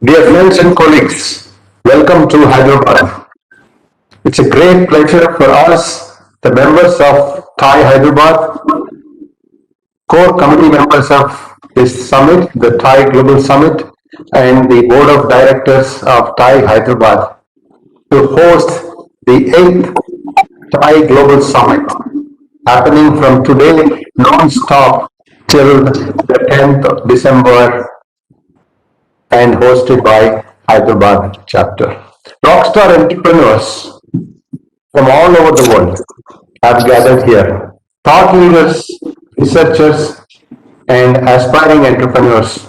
Dear friends and colleagues, welcome to Hyderabad. It's a great pleasure for us, the members of TIE Hyderabad, core committee members of this summit, the TIE Global Summit, and the board of directors of TIE Hyderabad to host the 8th TIE Global Summit happening from today non-stop till the 10th of December and hosted by Hyderabad chapter. Rockstar entrepreneurs from all over the world have gathered here. Thought leaders, researchers, and aspiring entrepreneurs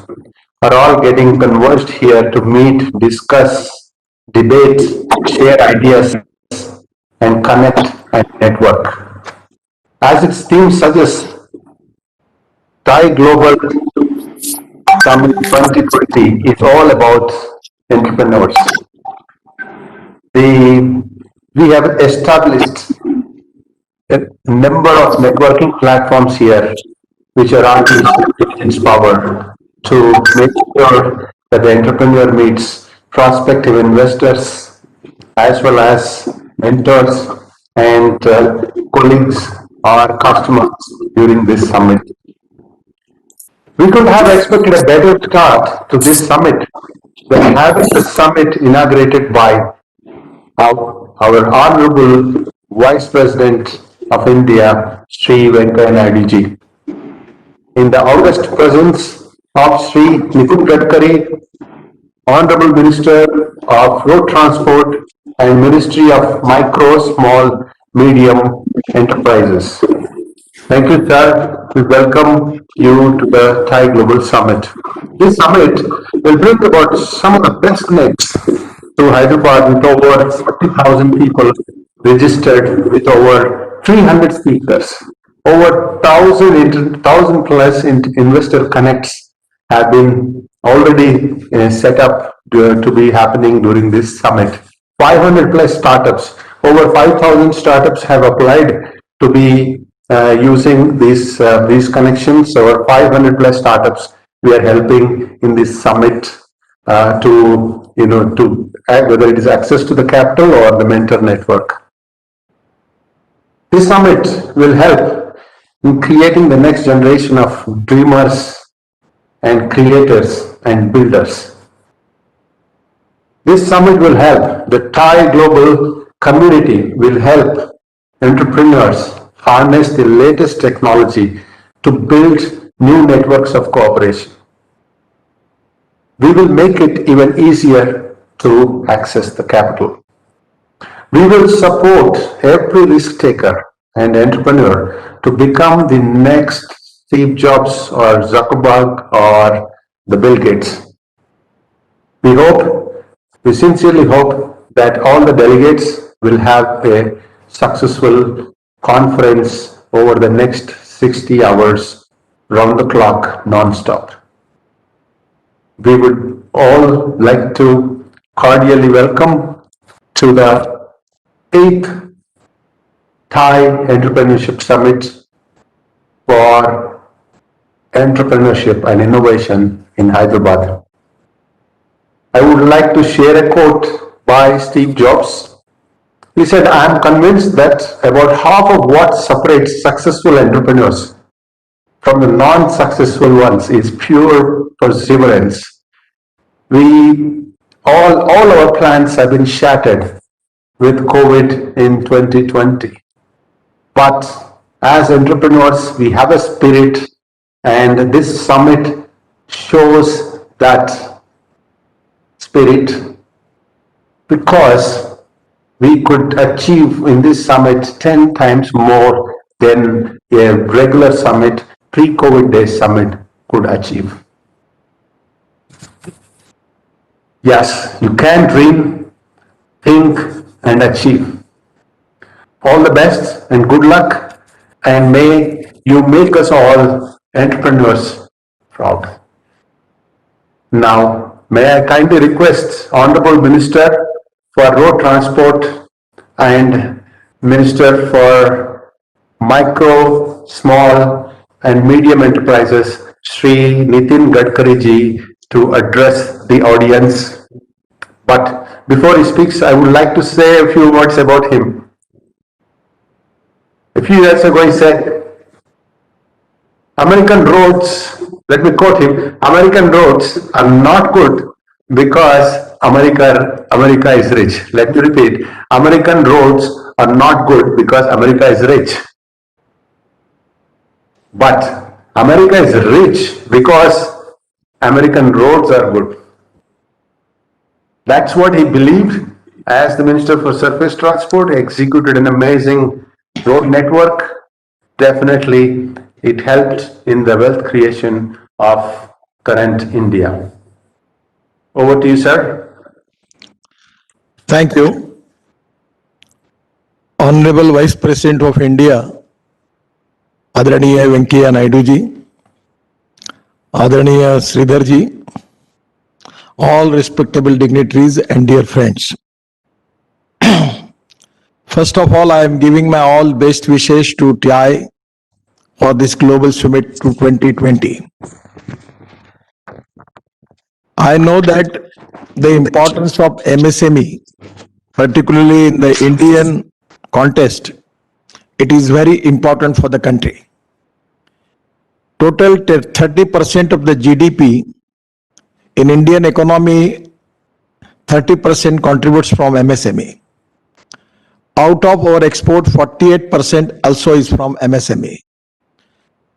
are all getting converged here to meet, discuss, debate, share ideas, and connect and network. As its theme suggests, Thai Global Summit 2020 is all about entrepreneurs. We have established a number of networking platforms here which are artificial intelligence powered to make sure that the entrepreneur meets prospective investors as well as mentors and colleagues or customers during this summit. We could have expected a better start to this summit than having the summit inaugurated by our Honorable Vice President of India, Sri Venkaiah Naidu ji. In the august presence of Sri Nitin Gadkari, Honorable Minister of Road Transport and Ministry of Micro, Small, Medium Enterprises. Thank you, sir. We welcome you to the Thai Global Summit. This summit will bring about some of the best names to Hyderabad with over 40,000 people registered, with over 300 speakers. Over 1,000 plus investor connects have been already set up to be happening during this summit. 500 plus startups, over 5,000 startups have applied to be using these connections. Over 500 plus startups we are helping in this summit to whether it is access to the capital or the mentor network. This summit will help in creating the next generation of dreamers and creators and builders. This summit will help, the Thai global community will help entrepreneurs harness the latest technology to build new networks of cooperation. We will make it even easier to access the capital. We will support every risk taker and entrepreneur to become the next Steve Jobs or Zuckerberg or the Bill Gates. We sincerely hope that all the delegates will have a successful conference over the next 60 hours, round the clock, non-stop. We would all like to cordially welcome to the 8th Thai Entrepreneurship Summit for Entrepreneurship and Innovation in Hyderabad. I would like to share a quote by Steve Jobs. He said, "I am convinced that about half of what separates successful entrepreneurs from the non-successful ones is pure perseverance. All our plans have been shattered with COVID in 2020. But as entrepreneurs, we have a spirit, and this summit shows that spirit, because we could achieve in this summit 10 times more than a regular summit, pre-COVID day summit could achieve. Yes, you can dream, think, and achieve. All the best and good luck, and may you make us all entrepreneurs proud. Now, may I kindly request Honorable Minister for Road Transport and Minister for Micro, Small and Medium Enterprises, Sri Nitin Gadkari ji, to address the audience. But before he speaks, I would like to say a few words about him. A few years ago, he said, American roads, let me quote him, American roads are not good because America is rich. Let me repeat, American roads are not good because America is rich. But America is rich because American roads are good. That's what he believed. As the Minister for Surface Transport, he executed an amazing road network. Definitely, it helped in the wealth creation of current India. Over to you, sir. Thank you. Honorable Vice President of India, Adraniya Venkaiah Naidu ji, Adraniya Sridhar ji, all respectable dignitaries and dear friends. First of all, I am giving my all best wishes to TI for this Global Summit to 2020. I know that the importance of MSME, particularly in the Indian context, it is very important for the country. Total 30% of the GDP in Indian economy, 30% contributes from MSME. Out of our export, 48% also is from MSME.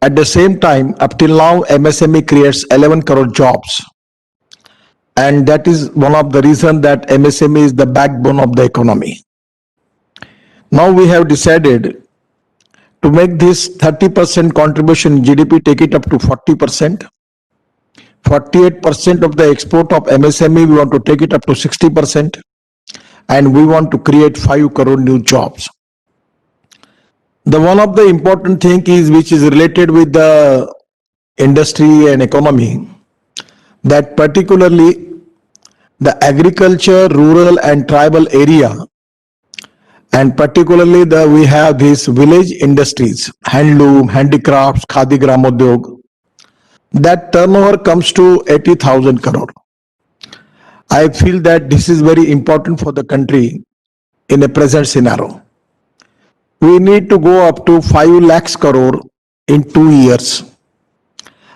At the same time, up till now, MSME creates 11 crore jobs. And that is one of the reasons that MSME is the backbone of the economy. Now we have decided to make this 30% contribution in GDP, take it up to 40%. 48% of the export of MSME, we want to take it up to 60%. And we want to create 5 crore new jobs. The one of the important thing is, which is related with the industry and economy, that particularly the agriculture, rural and tribal area, and particularly we have these village industries, handloom, handicrafts, khadi gramodyog, that turnover comes to 80,000 crore. I feel that this is very important for the country in a present scenario. We need to go up to 5 lakhs crore in 2 years.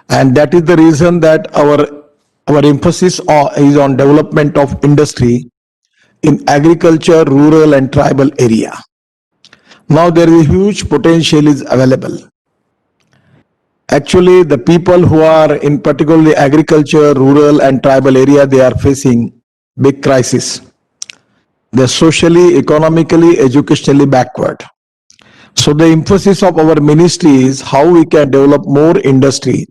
And that is the reason that our emphasis is on development of industry in agriculture, rural and tribal area. Now there is a huge potential is available. Actually, the people who are in particularly agriculture, rural and tribal area, they are facing big crisis. They are socially, economically, educationally backward. So the emphasis of our ministry is how we can develop more industry,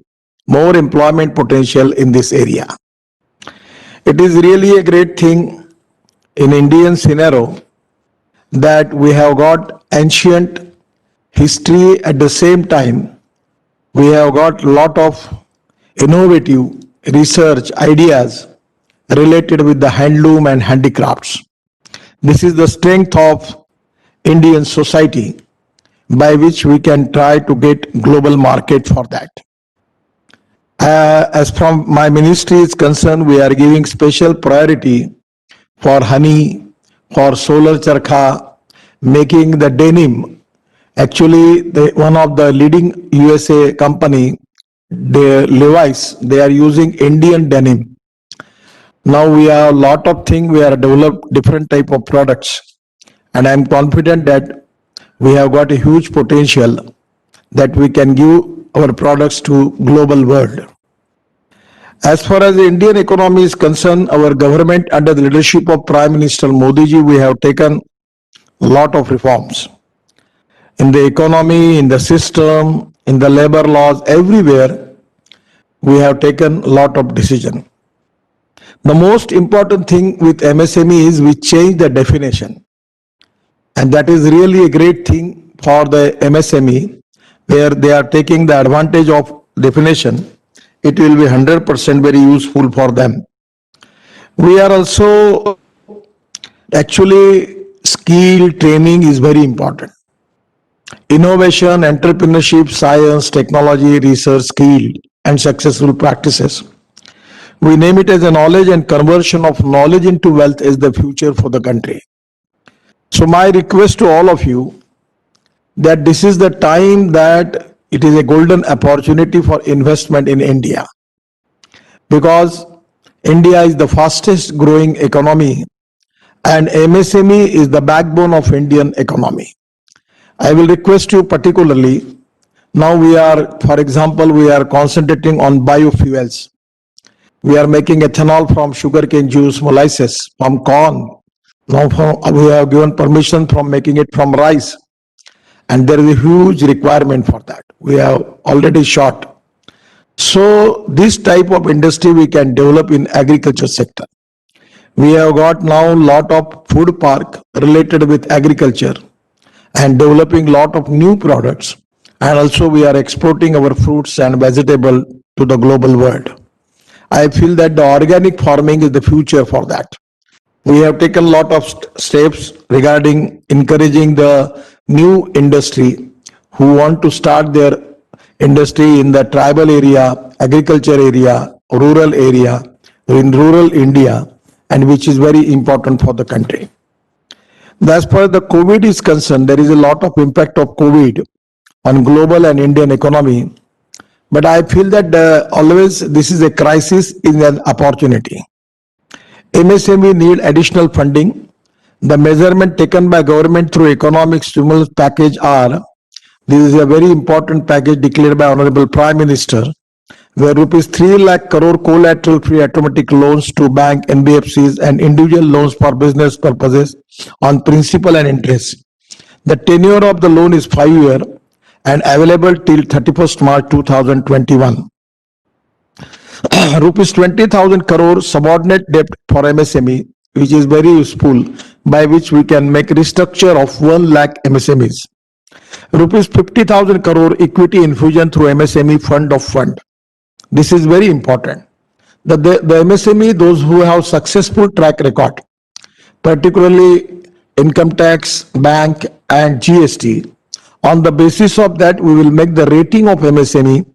more employment potential in this area. It is really a great thing in Indian scenario that we have got ancient history, at the same time we have got a lot of innovative research ideas related with the handloom and handicrafts. This is the strength of Indian society, by which we can try to get global market for that. As from my ministry is concerned, we are giving special priority for honey, for solar charkha, making the denim. Actually, one of the leading USA company, Levi's, they are using Indian denim. Now we have a lot of things, we are developed different type of products. And I am confident that we have got a huge potential that we can give our products to global world. As far as the Indian economy is concerned, our government under the leadership of Prime Minister Modi ji, we have taken a lot of reforms. In the economy, in the system, in the labor laws, everywhere, we have taken a lot of decision. The most important thing with MSME is we change the definition. And that is really a great thing for the MSME, where they are taking the advantage of definition. It will be 100% very useful for them. We are also, actually, skill training is very important. Innovation, entrepreneurship, science, technology, research, skill and successful practices. We name it as a knowledge, and conversion of knowledge into wealth is the future for the country. So my request to all of you that this is the time that it is a golden opportunity for investment in India, because India is the fastest growing economy and MSME is the backbone of Indian economy. I will request you particularly, now we are, for example, we are concentrating on biofuels. We are making ethanol from sugarcane juice, molasses, from corn. Now we have given permission from making it from rice. And there is a huge requirement for that. We have already shot. So this type of industry we can develop in agriculture sector. We have got now lot of food park related with agriculture and developing lot of new products. And also we are exporting our fruits and vegetable to the global world. I feel that the organic farming is the future for that. We have taken a lot of steps regarding encouraging the new industry who want to start their industry in the tribal area, agriculture area, in rural India, and which is very important for the country. As far as the COVID is concerned, there is a lot of impact of COVID on global and Indian economy. But I feel that always this is a crisis is an opportunity. MSME need additional funding. The measurement taken by government through economic stimulus package are, this is a very important package declared by Honorable Prime Minister, where rupees 3 lakh crore collateral free automatic loans to bank, NBFCs and individual loans for business purposes on principal and interest. The tenure of the loan is 5 years and available till 31st March 2021. Rupees 20,000 crore subordinate debt for MSME, which is very useful, by which we can make restructure of 1 lakh MSMEs. Rupees 50,000 crore equity infusion through MSME fund of fund. This is very important. The MSME, those who have successful track record, particularly income tax, bank and GST, on the basis of that we will make the rating of MSME.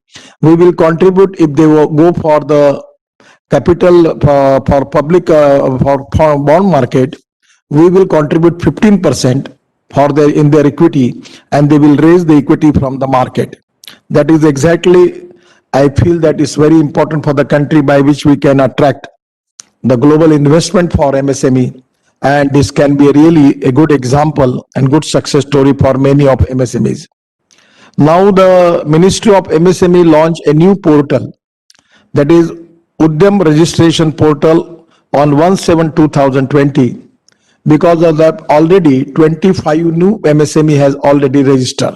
We will contribute if they go for the capital for public for bond market. We will contribute 15% for in their equity, and they will raise the equity from the market. That is exactly, I feel that is very important for the country, by which we can attract the global investment for MSME, and this can be really a good example and good success story for many of MSMEs. Now the Ministry of MSME launched a new portal, that is Udyam registration portal on 1/7/2020. Because of that, already 25 new MSME has already registered.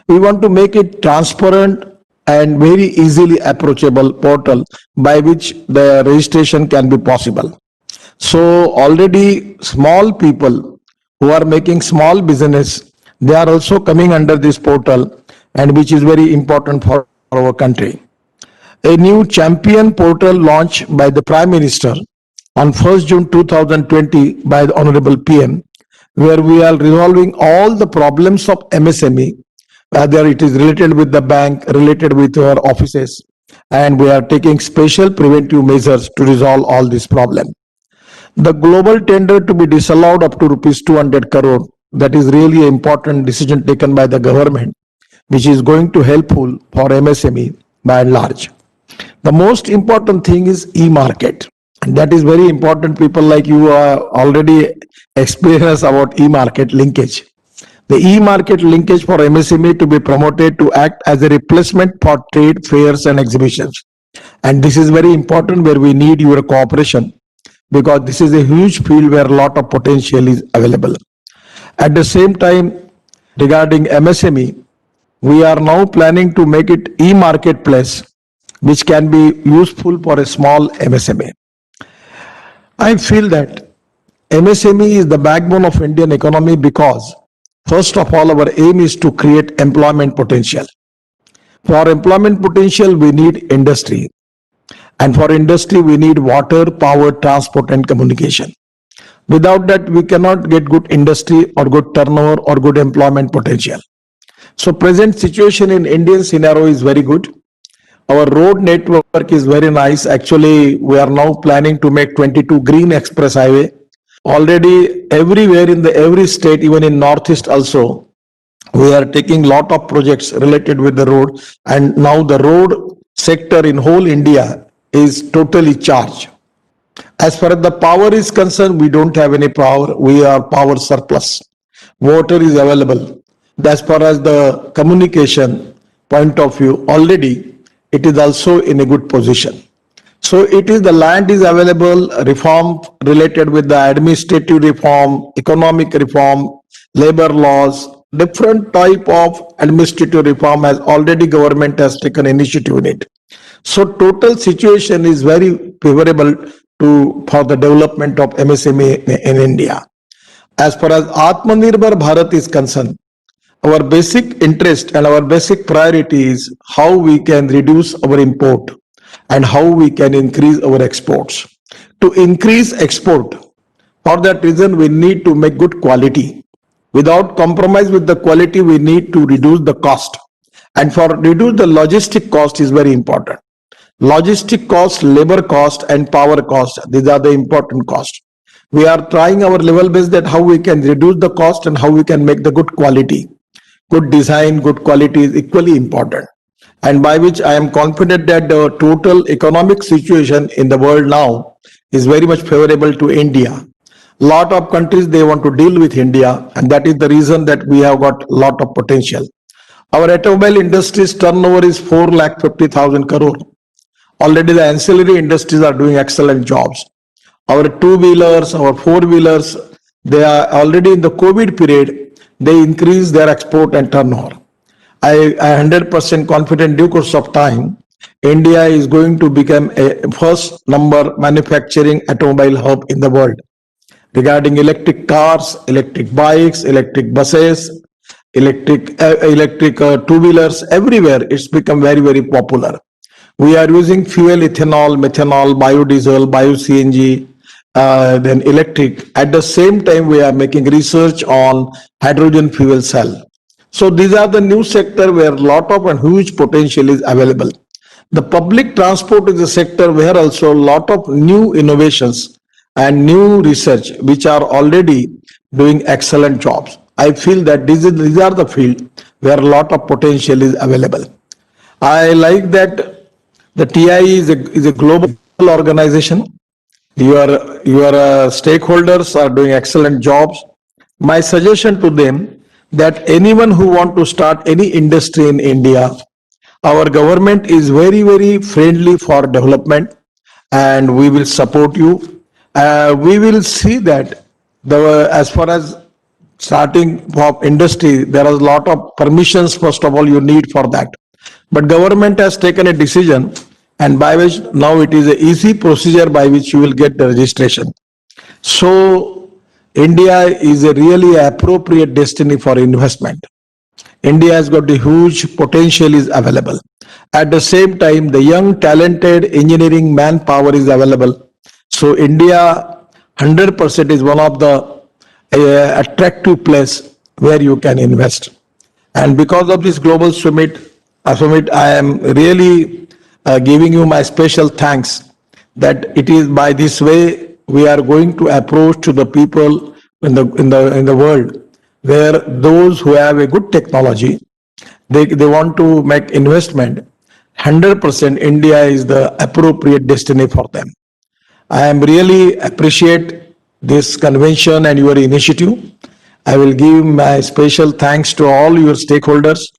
We want to make it transparent and very easily approachable portal by which the registration can be possible. So already small people who are making small business, they are also coming under this portal, and which is very important for our country. A new champion portal launched by the Prime Minister on 1st June 2020 by the Honorable PM, where we are resolving all the problems of MSME, whether it is related with the bank, related with our offices, and we are taking special preventive measures to resolve all this problem. The global tender to be disallowed up to rupees 200 crore, that is really an important decision taken by the government, which is going to helpful for MSME by and large. The most important thing is e-market. And that is very important. People like you are already experienced about e-market linkage. The e-market linkage for MSME to be promoted to act as a replacement for trade fairs and exhibitions. And this is very important, where we need your cooperation, because this is a huge field where a lot of potential is available. At the same time, regarding MSME, we are now planning to make it e-marketplace, which can be useful for a small MSME. I feel that MSME is the backbone of Indian economy because, first of all, our aim is to create employment potential. For employment potential, we need industry. And for industry, we need water, power, transport and communication. Without that, we cannot get good industry or good turnover or good employment potential. So present situation in Indian scenario is very good. Our road network is very nice. Actually, we are now planning to make 22 green express highway. Already everywhere in the every state, even in Northeast also, we are taking lot of projects related with the road, and now the road sector in whole India is totally charged. As far as the power is concerned, we don't have any power. We are power surplus. Water is available. As far as the communication point of view, already it is also in a good position. So it is the land is available, reform related with the administrative reform, economic reform, labor laws, different type of administrative reform has already government has taken initiative in it. So total situation is very favorable to for the development of MSME in India. As far as Atmanirbhar Bharat is concerned, our basic interest and our basic priority is how we can reduce our import and how we can increase our exports. To increase export, for that reason, we need to make good quality. Without compromise with the quality, we need to reduce the cost. And for reduce the logistic cost is very important. Logistic cost, labor cost, and power cost, these are the important costs. We are trying our level best that how we can reduce the cost and how we can make the good quality. Good design, good quality is equally important. And by which I am confident that the total economic situation in the world now is very much favorable to India. Lot of countries they want to deal with India, and that is the reason that we have got lot of potential. Our automobile industry's turnover is 4,50,000 crore. Already the ancillary industries are doing excellent jobs. Our two-wheelers, our four-wheelers, they are already in the COVID period, they increase their export and turnover. I 100% confident due course of time, India is going to become a first number manufacturing automobile hub in the world. Regarding electric cars, electric bikes, electric buses, electric two-wheelers, everywhere it's become very, very popular. We are using fuel, ethanol, methanol, biodiesel, bio-CNG, then electric. At the same time, we are making research on hydrogen fuel cell. So these are the new sector where a lot of and huge potential is available. The public transport is a sector where also a lot of new innovations and new research which are already doing excellent jobs. I feel that these are the field where a lot of potential is available. I like that the TIE is a global organization. Your stakeholders are doing excellent jobs. My suggestion to them that anyone who want to start any industry in India, our government is very, very friendly for development, and we will support you. We will see that the as far as starting of industry, there are a lot of permissions, first of all, you need for that. But government has taken a decision, and by which now it is an easy procedure by which you will get the registration. So India is a really appropriate destiny for investment. India has got the huge potential is available. At the same time, the young talented engineering manpower is available. So India 100% is one of the attractive place where you can invest. And because of this global summit, I am really giving you my special thanks that it is by this way we are going to approach to the people in the world where those who have a good technology, they want to make investment. 100% India is the appropriate destiny for them. I am really appreciate this convention and your initiative. I will give my special thanks to all your stakeholders,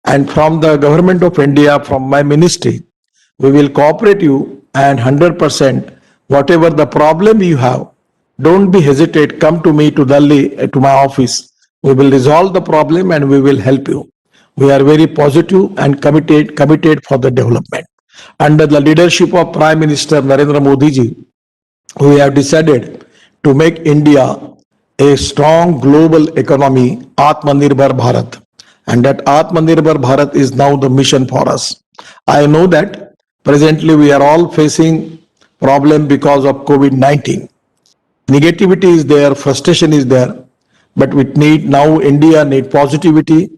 and from the government of India, from my ministry, we will cooperate you, and 100% whatever the problem you have, don't be hesitate, come to me to Delhi, to my office. We will resolve the problem and we will help you. We are very positive and committed for the development. Under the leadership of Prime Minister Narendra Modi ji, we have decided to make India a strong global economy, Atmanirbhar Bharat. And that Atmanirbhar Bharat is now the mission for us. I know that presently we are all facing problem because of COVID-19. Negativity is there, frustration is there, but we need now India need positivity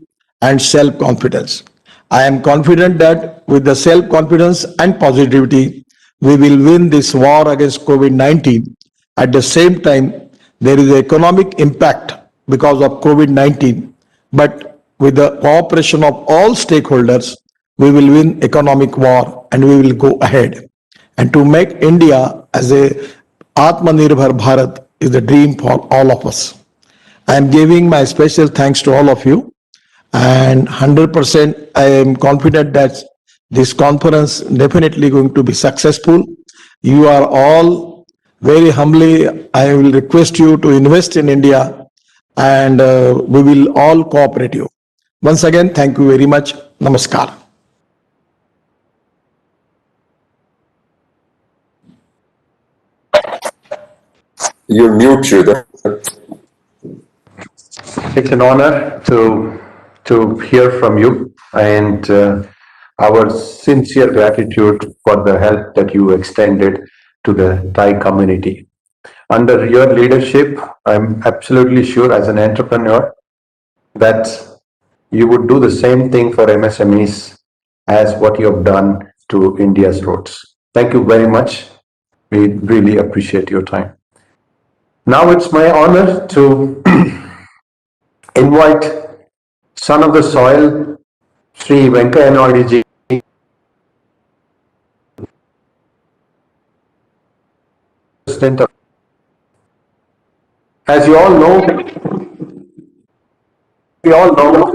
and self-confidence. I am confident that with the self-confidence and positivity, we will win this war against COVID-19. At the same time, there is economic impact because of COVID-19, but with the cooperation of all stakeholders, we will win economic war and we will go ahead. And to make India as a Atmanirbhar Bharat is the dream for all of us. I am giving my special thanks to all of you, and 100% I am confident that this conference definitely going to be successful. You are all very humbly, I will request you to invest in India, and we will all cooperate you. Once again, thank you very much. Namaskar. You mute, Sridhar. It's an honor to hear from you, and our sincere gratitude for the help that you extended to the Thai community. Under your leadership, I'm absolutely sure as an entrepreneur that you would do the same thing for MSMEs as what you have done to India's roads. Thank you very much. We really appreciate your time. Now it's my honor to invite son of the soil, Sri Venkaya Naidu ji, President of. As you all know,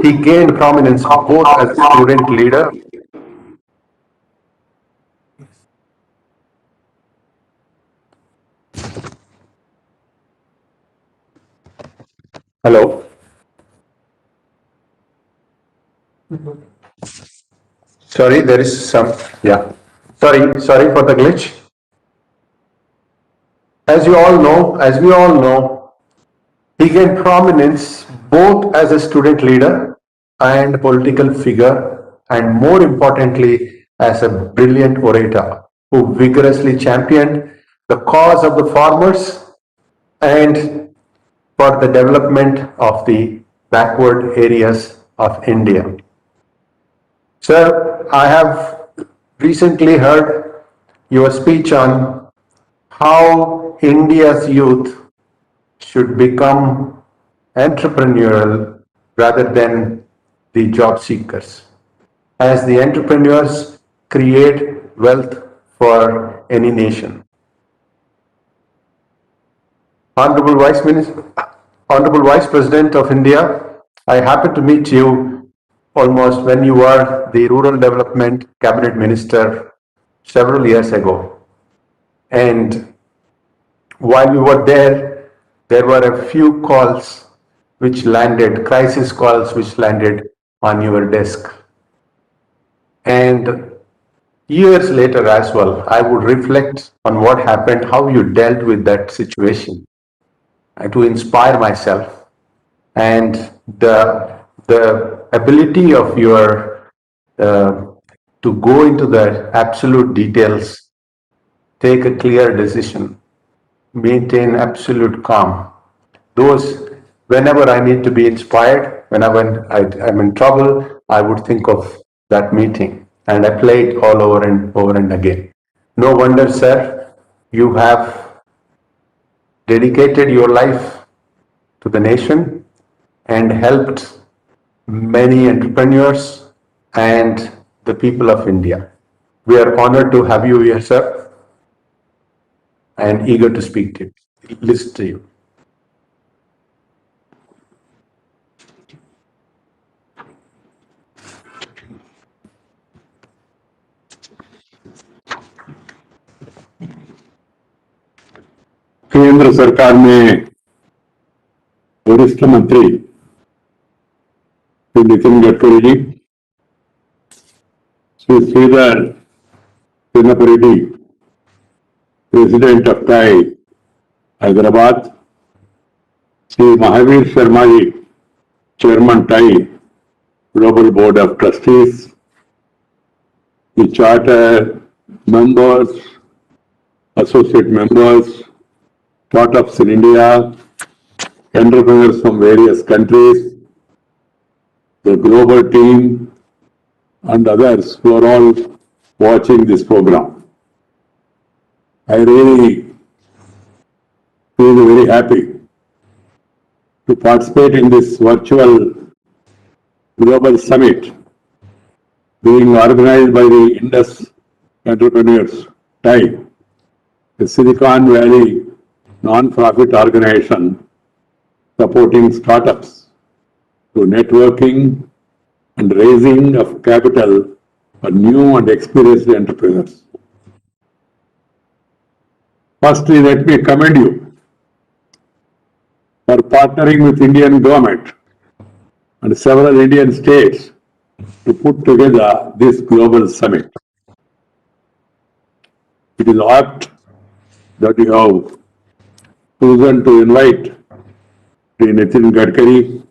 he gained prominence both as a student leader. Hello. Sorry, there is some, yeah. Sorry for the glitch. As we all know, he gained prominence both as a student leader and political figure, and more importantly, as a brilliant orator who vigorously championed the cause of the farmers and for the development of the backward areas of India. Sir, I have recently heard your speech on how India's youth should become entrepreneurial rather than the job seekers, as the entrepreneurs create wealth for any nation. Honorable Vice President of India, I happened to meet you almost when you were the Rural Development Cabinet Minister several years ago. And while we were there, there were a few calls which landed, crisis calls which landed on your desk. And years later as well, I would reflect on what happened, how you dealt with that situation, to inspire myself, and the ability of your to go into the absolute details, take a clear decision, maintain absolute calm. Those, whenever I need to be inspired, whenever I'm in trouble, I would think of that meeting, and I play it all over and again. No wonder, sir, you have dedicated your life to the nation and helped many entrepreneurs and the people of India. We are honored to have you here, sir, and eager to speak to you, listen to you. केंद्र सरकार में वरिष्ठ मंत्री Shri Nitin Gadkari ji, Shri Sridhar Pinapareddy, president of TiE Hyderabad, Shri Mahavir Sharma ji, chairman TiE global board of trustees, the charter members, associate members, startups in India, entrepreneurs from various countries, the global team, and others who are all watching this program. I really feel very happy to participate in this virtual global summit being organized by the Indus Entrepreneurs TIE, a Silicon Valley non-profit organization supporting startups through networking and raising of capital for new and experienced entrepreneurs. Firstly, let me commend you for partnering with Indian government and several Indian states to put together this global summit. It is apt that you have chosen to invite Nitin Gadkari,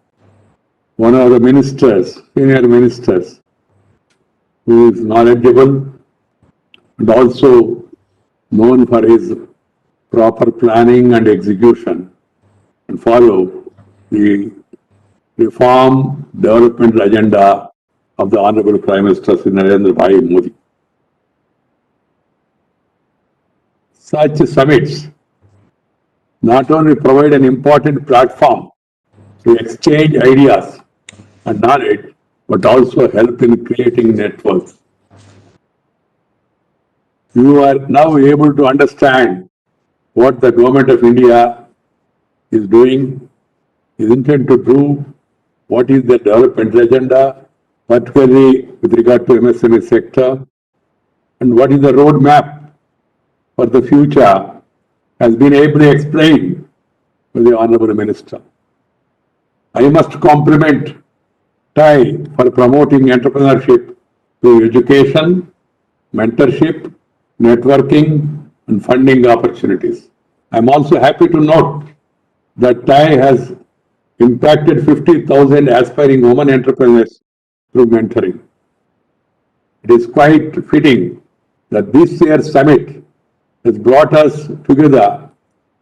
one of the ministers, senior ministers, who is knowledgeable and also known for his proper planning and execution and follow the reform development agenda of the Honorable Prime Minister Shri Narendra Bhai Modi. Such summits not only provide an important platform to exchange ideas and knowledge, but also help in creating networks. You are now able to understand what the Government of India is doing, is intended to do, what is the development agenda, particularly with regard to MSME sector, and what is the roadmap for the future has been ably explained by the Honorable Minister. I must compliment TIE for promoting entrepreneurship through education, mentorship, networking, and funding opportunities. I am also happy to note that TIE has impacted 50,000 aspiring women entrepreneurs through mentoring. It is quite fitting that this year's summit has brought us together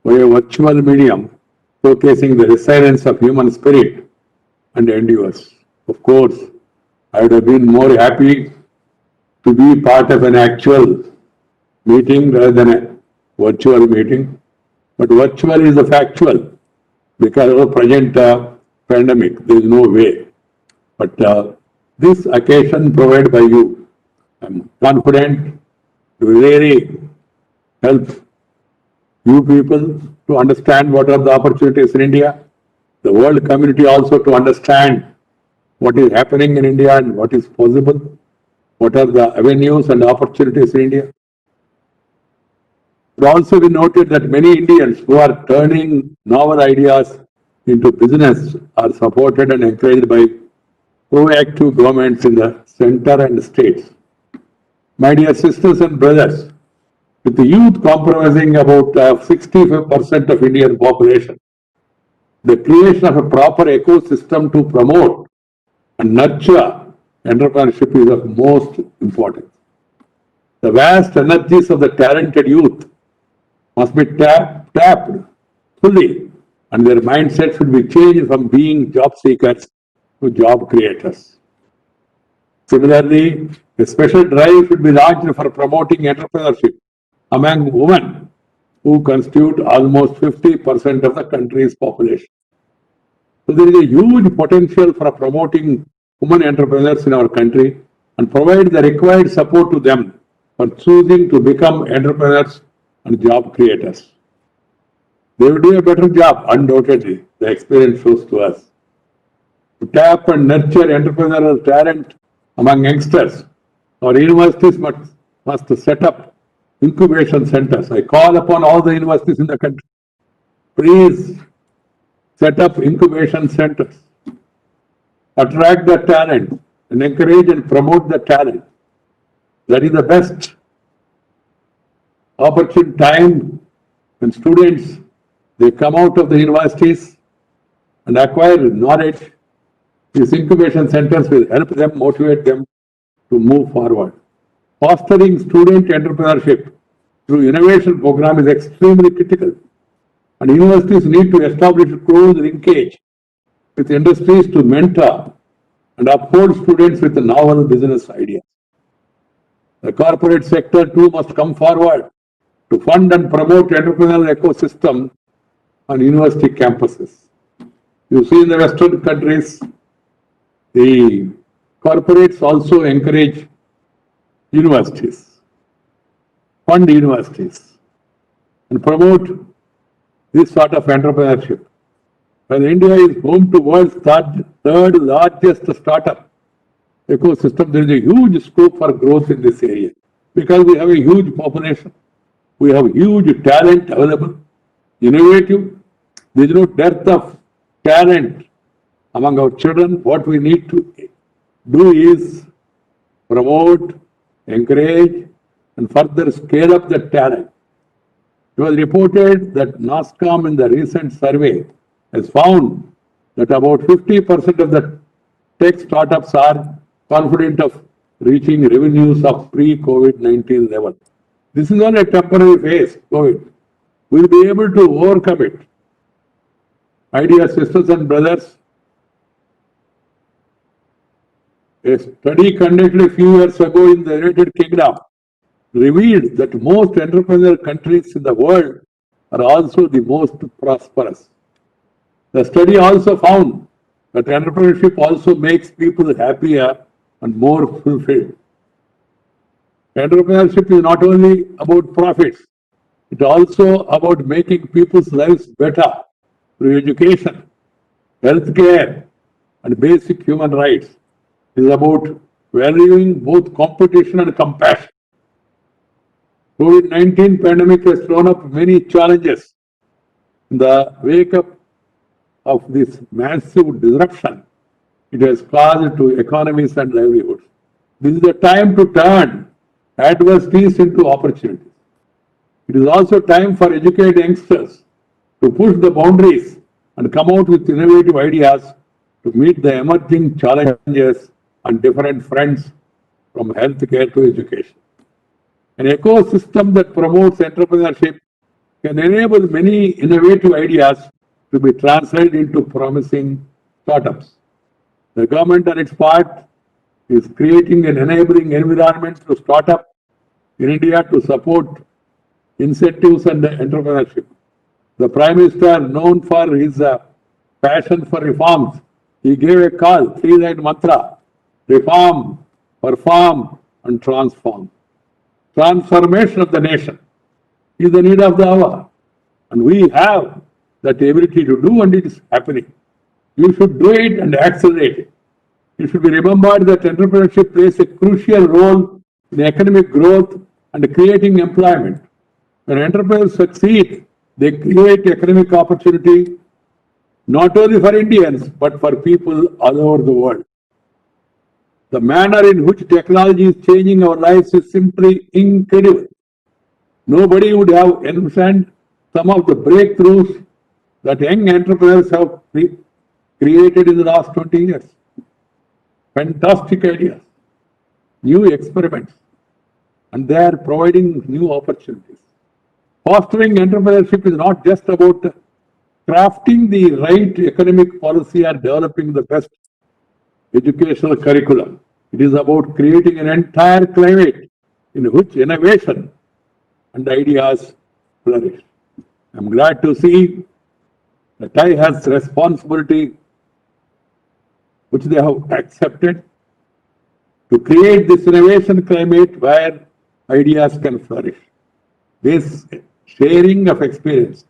by a virtual medium showcasing the resilience of human spirit and endeavors. Of course, I would have been more happy to be part of an actual meeting rather than a virtual meeting, but virtual is the factual because of the present pandemic. There is no way. But this occasion provided by you, I am confident to really help you people to understand what are the opportunities in India, the world community also to understand what is happening in India and what is possible, what are the avenues and opportunities in India. It also be noted that many Indians who are turning novel ideas into business are supported and encouraged by proactive governments in the center and states. My dear sisters and brothers, with the youth comprising about 65% of Indian population, the creation of a proper ecosystem to promote and nurture entrepreneurship is of most importance. The vast energies of the talented youth must be tapped fully, and their mindset should be changed from being job seekers to job creators. Similarly, a special drive should be launched for promoting entrepreneurship among women, who constitute almost 50% of the country's population. So there is a huge potential for promoting women entrepreneurs in our country and provide the required support to them for choosing to become entrepreneurs and job creators. They will do a better job, undoubtedly. The experience shows to us. To tap and nurture entrepreneurial talent among youngsters, our universities must set up incubation centers. I call upon all the universities in the country, please set up incubation centers, attract the talent and encourage and promote the talent. That is the best opportune time when students, they come out of the universities and acquire knowledge. These incubation centers will help them, motivate them to move forward. Fostering student entrepreneurship through innovation program is extremely critical, and universities need to establish a close linkage with industries to mentor and uphold students with novel business ideas. The corporate sector too must come forward to fund and promote entrepreneurial ecosystem on university campuses. You see in the Western countries, the corporates also encourage universities, fund universities, and promote this sort of entrepreneurship. When India is home to world's third largest startup ecosystem, there is a huge scope for growth in this area because we have a huge population, we have huge talent available, innovative. There is no dearth of talent among our children. What we need to do is promote, encourage, and further scale up the talent. It was reported that NASSCOM in the recent survey has found that about 50% of the tech startups are confident of reaching revenues of pre-COVID-19 level. This is not a temporary phase, COVID. We'll be able to overcome it. My dear sisters and brothers, a study conducted a few years ago in the United Kingdom revealed that most entrepreneurial countries in the world are also the most prosperous. The study also found that entrepreneurship also makes people happier and more fulfilled. Entrepreneurship is not only about profits, it is also about making people's lives better through education, healthcare, and basic human rights. It is about valuing both competition and compassion. COVID-19 pandemic has thrown up many challenges. In the wake up of this massive disruption, it has caused to economies and livelihoods. This is the time to turn adversities into opportunities. It is also time for educated youngsters to push the boundaries and come out with innovative ideas to meet the emerging challenges on different fronts from healthcare to education. An ecosystem that promotes entrepreneurship can enable many innovative ideas to be translated into promising startups. The government on its part is creating an enabling environment to startup in India to support incentives and entrepreneurship. The Prime Minister, known for his passion for reforms, he gave a call, three-line mantra: reform, perform, and transform. Transformation of the nation is the need of the hour, and we have that ability to do, and it is happening. You should do it and accelerate it. It should be remembered that entrepreneurship plays a crucial role in economic growth and creating employment. When entrepreneurs succeed, they create economic opportunity not only for Indians but for people all over the world. The manner in which technology is changing our lives is simply incredible. Nobody would have envisioned some of the breakthroughs that young entrepreneurs have created in the last 20 years. Fantastic ideas, new experiments, and they are providing new opportunities. Fostering entrepreneurship is not just about crafting the right economic policy or developing the best educational curriculum. It is about creating an entire climate in which innovation and ideas flourish. I'm glad to see that I has responsibility which they have accepted to create this innovation climate where ideas can flourish. This sharing of experiences,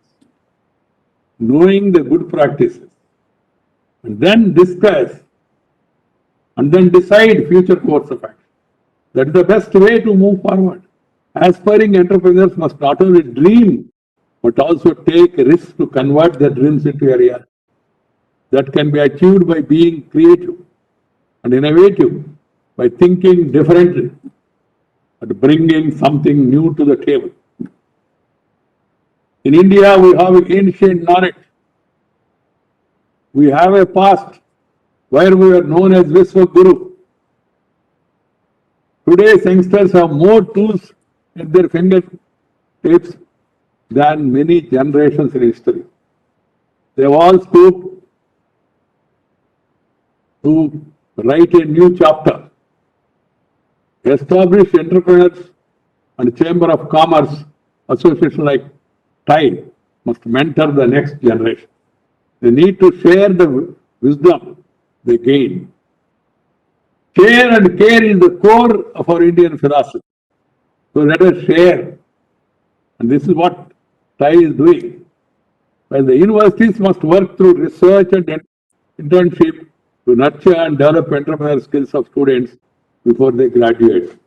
knowing the good practices, and then discuss and then decide future course of action. That is the best way to move forward. Aspiring entrepreneurs must not only dream, but also take risks to convert their dreams into a reality. That can be achieved by being creative and innovative, by thinking differently, and bringing something new to the table. In India, we have ancient knowledge. We have a past where we were known as Vishwaguru. Today's youngsters have more tools at their fingertips than many generations in history. They have all scooped to write a new chapter. Establish entrepreneurs and Chamber of Commerce association like TIE must mentor the next generation. They need to share the wisdom they gain. Share and care is the core of our Indian philosophy. So let us share. And this is what TIE is doing. While the universities must work through research and internship to nurture and develop entrepreneurial skills of students before they graduate.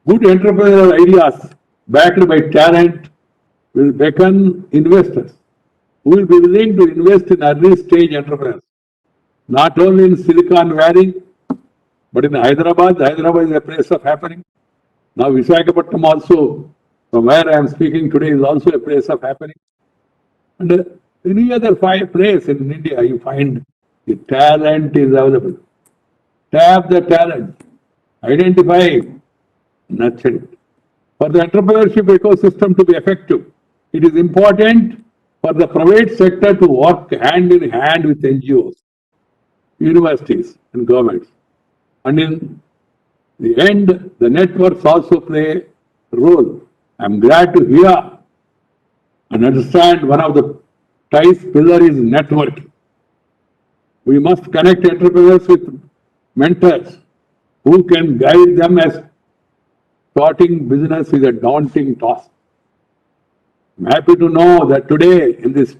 Good entrepreneurial ideas backed by talent will beckon investors who will be willing to invest in early stage entrepreneurs. Not only in Silicon Valley, but in Hyderabad. Hyderabad is a place of happening. Now Visakhapatnam also, from where I am speaking today, is also a place of happening. And any other place in India, you find the talent is available. Tap the talent, identify, nurture it. For the entrepreneurship ecosystem to be effective, it is important for the private sector to work hand in hand with NGOs, universities and governments. And in the end, the networks also play a role. I'm glad to hear and understand one of the TIE's pillar is networking. We must connect entrepreneurs with mentors who can guide them, as starting business is a daunting task. I'm happy to know that today in this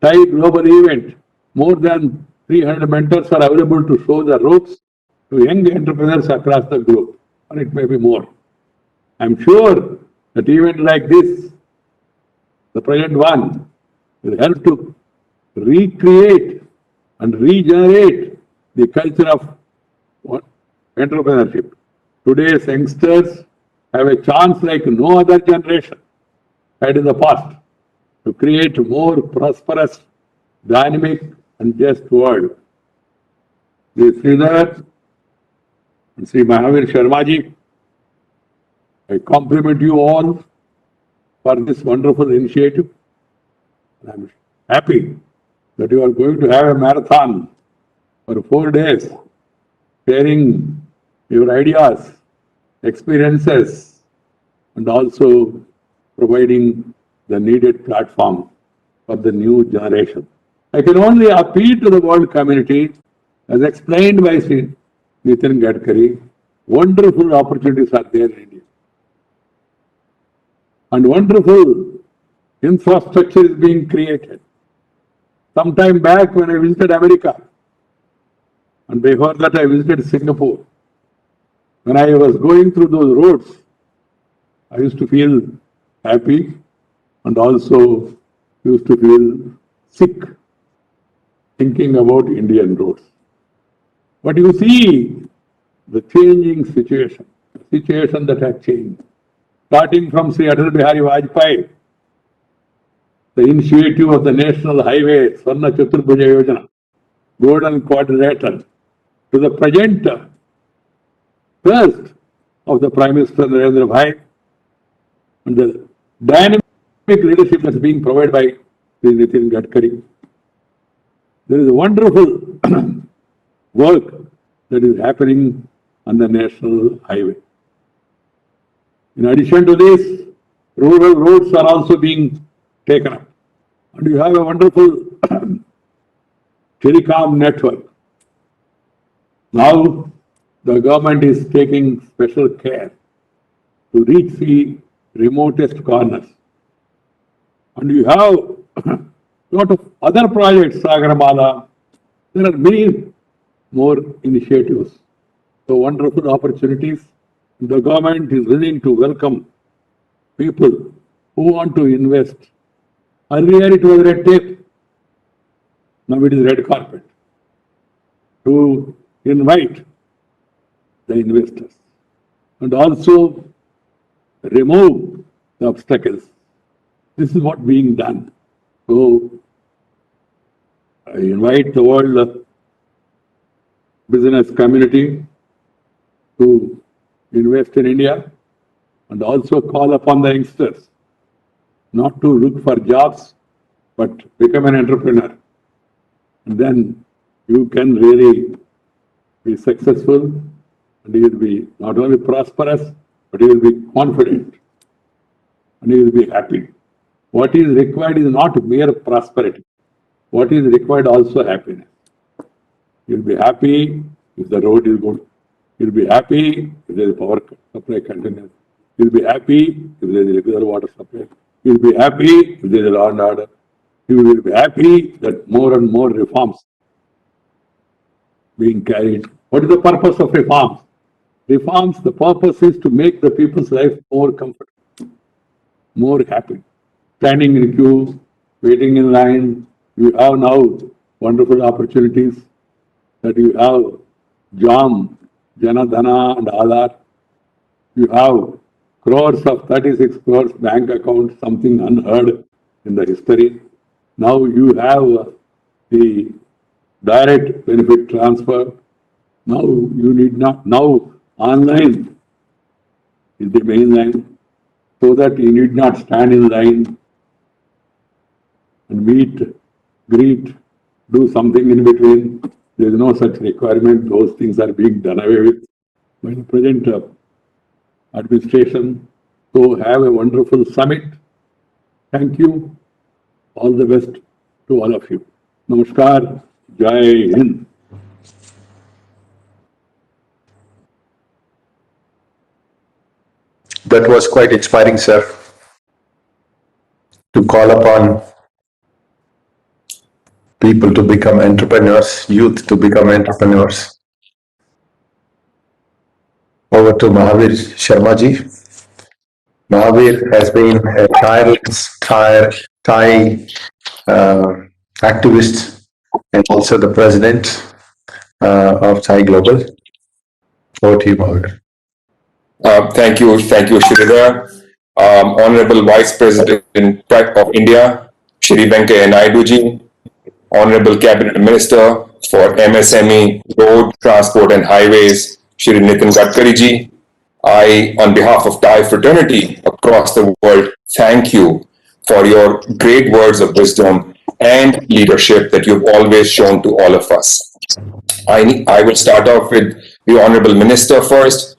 TIE global event, more than 300 mentors are available to show the ropes to young entrepreneurs across the globe, or it may be more. I'm sure that event like this, the present one, will help to recreate and regenerate the culture of entrepreneurship. Today's youngsters have a chance like no other generation had in the past to create a more prosperous, dynamic and just world. This Sridhar and Sri Mahavir Sharmaji, I compliment you all for this wonderful initiative. I'm happy that you are going to have a marathon for 4 days, sharing your ideas, experiences, and also providing the needed platform for the new generation. I can only appeal to the world community, as explained by Sri Nitin Gadkari, wonderful opportunities are there in India. And wonderful infrastructure is being created. Some time back when I visited America, and before that I visited Singapore, when I was going through those roads, I used to feel happy and also used to feel sick thinking about Indian roads. But you see the changing situation, the situation that has changed. Starting from Sri Atal Bihari Vajpayee, the initiative of the National Highway, Swarna Chaturbhuja Yojana, Golden Quadrilateral, to the present first of the Prime Minister Narendra Bhai, and the dynamic leadership that's being provided by Sri Nitin Gadkari. There is a wonderful work that is happening on the National Highway. In addition to this, rural roads are also being taken up. And you have a wonderful telecom network. Now, the government is taking special care to reach the remotest corners. And you have a lot of other projects, Sagarmala. There are many more initiatives. So wonderful opportunities. The government is willing to welcome people who want to invest. Earlier it was red tape. Now it is red carpet to invite the investors and also remove the obstacles. This is what being done. So I invite the world business community to invest in India and also call upon the youngsters not to look for jobs, but become an entrepreneur. And then you can really be successful, and he will be not only prosperous, but he will be confident, and he will be happy. What is required is not mere prosperity. What is required also happiness. You'll be happy if the road is good. You'll be happy if there is power supply continues. You'll be happy if there is regular water supply. You'll be happy if there is law and order. You will be happy that more and more reforms being carried. What is the purpose of reforms? Reforms, the purpose is to make the people's life more comfortable, more happy. Standing in queue, waiting in line, you have now wonderful opportunities that you have JAM, Jana Dhana and Aadhaar. You have crores of 36 crores bank accounts, something unheard in the history. Now you have the direct benefit transfer. Now you need not, now online is the main line, so that you need not stand in line and meet, greet, do something in between. There is no such requirement. Those things are being done away with by the present administration. So have a wonderful summit. Thank you. All the best to all of you. Namaskar. Jai Hind. That was quite inspiring, sir. To call upon people to become entrepreneurs, youth to become entrepreneurs. Over to Mahavir Sharma ji. Mahavir has been a tireless Thai activist and also the president of Thai Global. Over to you, Mahavir. Thank you, Sridhar. Honorable Vice President of India, Shri Venkaiah Naidu ji, Honorable Cabinet Minister for MSME, Road, Transport and Highways, Shri Nitin Gadkari ji. I, on behalf of Thai fraternity across the world, thank you for your great words of wisdom and leadership that you've always shown to all of us. I will start off with the Honorable Minister first.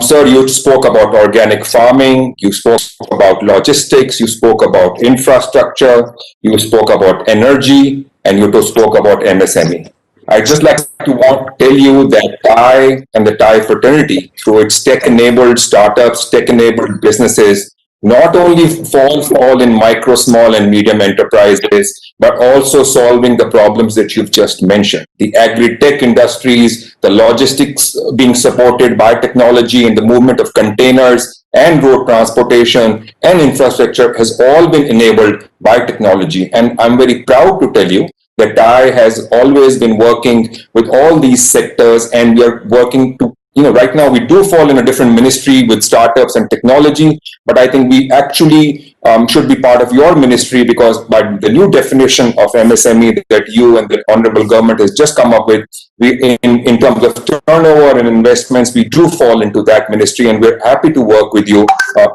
Sir, you spoke about organic farming, you spoke about logistics, you spoke about infrastructure, you spoke about energy, and you spoke about MSME. I'd just like to tell you that Thai and the Thai fraternity, through its tech-enabled startups, tech-enabled businesses, not only fall in micro, small, and medium enterprises, but also solving the problems that you've just mentioned. The agri-tech industries, the logistics being supported by technology and the movement of containers and road transportation and infrastructure has all been enabled by technology. And I'm very proud to tell you that Thai has always been working with all these sectors, and we are working to, right now we do fall in a different ministry with startups and technology, but I think we actually should be part of your ministry, because by the new definition of MSME that you and the honorable government has just come up with, in terms of turnover and investments, we do fall into that ministry, and we're happy to work with you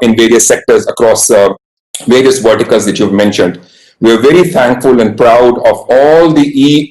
in various sectors across various verticals that you've mentioned. We're very thankful and proud of all the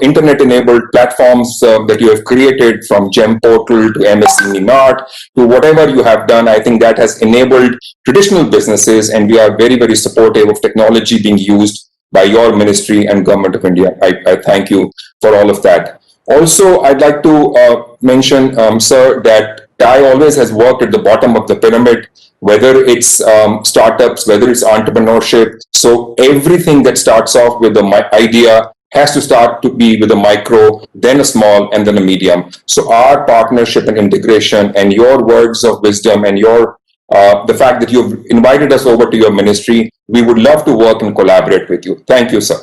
internet-enabled platforms that you have created, from GEM Portal to MSME Mart to whatever you have done. I think that has enabled traditional businesses, and we are very, very supportive of technology being used by your ministry and Government of India. I thank you for all of that. Also, I'd like to mention, sir, that Thai always has worked at the bottom of the pyramid, whether it's startups, whether it's entrepreneurship. So everything that starts off with an idea has to start to be with a micro, then a small, and then a medium. So our partnership and integration and your words of wisdom and your the fact that you've invited us over to your ministry, we would love to work and collaborate with you. Thank you, sir.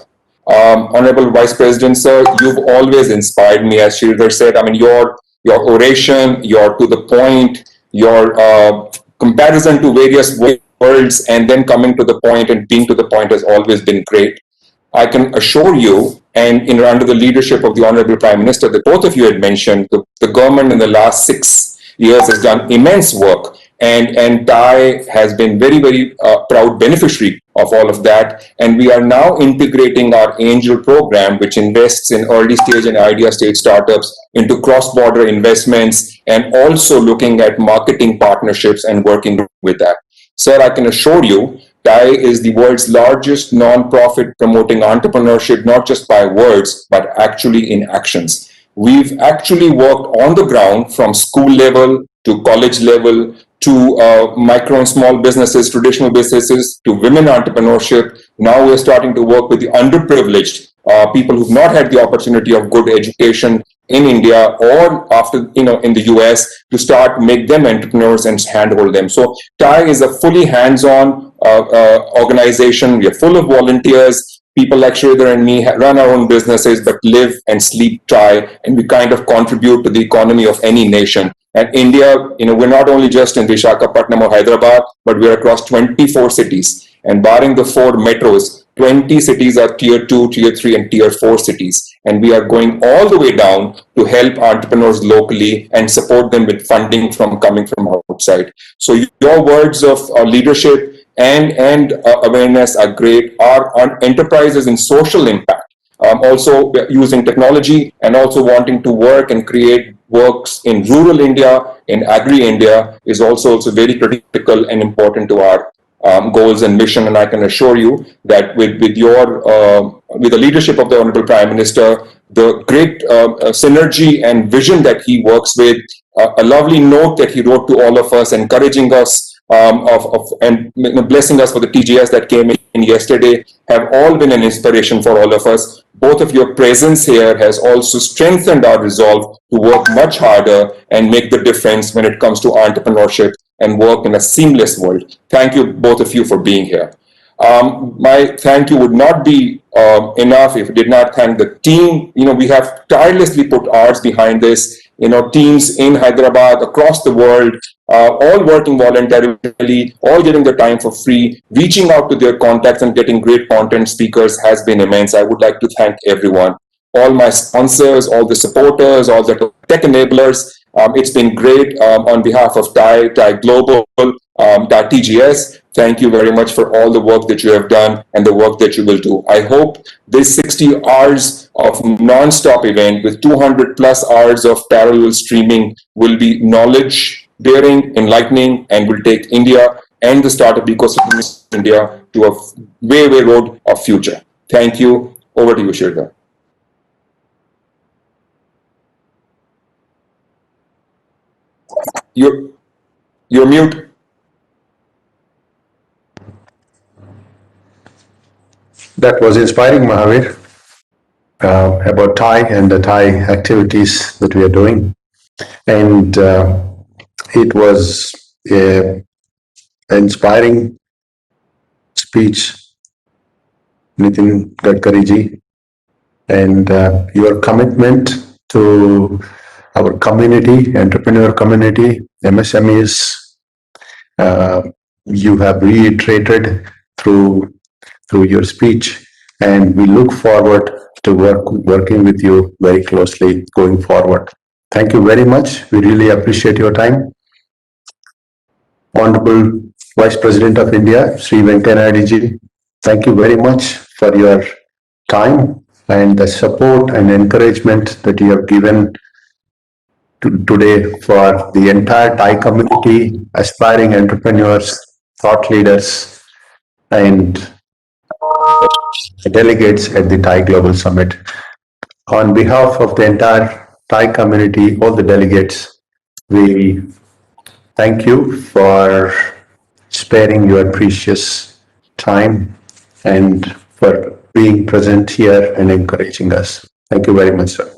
Honorable Vice President, sir, you've always inspired me, as Sridhar said. I mean, your oration, your to the point, your comparison to various worlds, and then coming to the point and being to the point has always been great. I can assure you, and under the leadership of the Honorable Prime Minister that both of you had mentioned, the government in the last 6 years has done immense work and TIE has been very proud beneficiary of all of that. And we are now integrating our Angel program, which invests in early stage and idea stage startups into cross-border investments, and also looking at marketing partnerships and working with that. Sir, I can assure you, TIE is the world's largest non-profit promoting entrepreneurship, not just by words, but actually in actions. We've actually worked on the ground from school level to college level to micro and small businesses, traditional businesses, to women entrepreneurship. Now we're starting to work with the underprivileged people who've not had the opportunity of good education in India or after, in the US, to start make them entrepreneurs and handhold them. So TIE is a fully hands-on organization. We are full of volunteers. People like Sridhar and me run our own businesses, but live and sleep TIE, and we kind of contribute to the economy of any nation. And India, we're not only just in Visakhapatnam or Hyderabad, but we're across 24 cities. And barring the 4 metros, 20 cities are tier 2, tier 3, and tier 4 cities. And we are going all the way down to help entrepreneurs locally and support them with funding coming from outside. So your words of leadership and awareness are great. Our enterprises in social impact, also using technology and also wanting to work and create works in rural India, in agri-India, is also very critical and important to our goals and mission. And I can assure you that with the leadership of the Honorable Prime Minister, the great synergy and vision that he works with, a lovely note that he wrote to all of us, encouraging us and blessing us for the TGS that came in yesterday, have all been an inspiration for all of us. Both of your presence here has also strengthened our resolve to work much harder and make the difference when it comes to entrepreneurship and work in a seamless world. Thank you, both of you, for being here. My thank you would not be enough if I did not thank the team. We have tirelessly put hours behind this. Teams in Hyderabad, across the world, all working voluntarily, all giving their time for free, reaching out to their contacts and getting great content speakers has been immense. I would like to thank everyone, all my sponsors, all the supporters, all the tech enablers. It's been great. On behalf of TIE Global, TIE TGS, thank you very much for all the work that you have done and the work that you will do. I hope this 60 hours of non-stop event with 200 plus hours of parallel streaming will be knowledge bearing, enlightening, and will take India and the startup ecosystem in India to a way road of future. Thank you. Over to you, Sridhar. You're mute. That was inspiring, Mahavir, about TIE and the TIE activities that we are doing. And it was an inspiring speech, Nitin Gadkari ji, and your commitment to our community, entrepreneur community, MSMEs, you have reiterated through your speech, and we look forward to working with you very closely going forward. Thank you very much. We really appreciate your time. Honorable Vice President of India, Sri Venkaiah Naidu ji, thank you very much for your time and the support and encouragement that you have given today for the entire TIE community, aspiring entrepreneurs, thought leaders, and delegates at the TIE Global Summit. On behalf of the entire TIE community, all the delegates, we thank you for sparing your precious time and for being present here and encouraging us. Thank you very much, sir.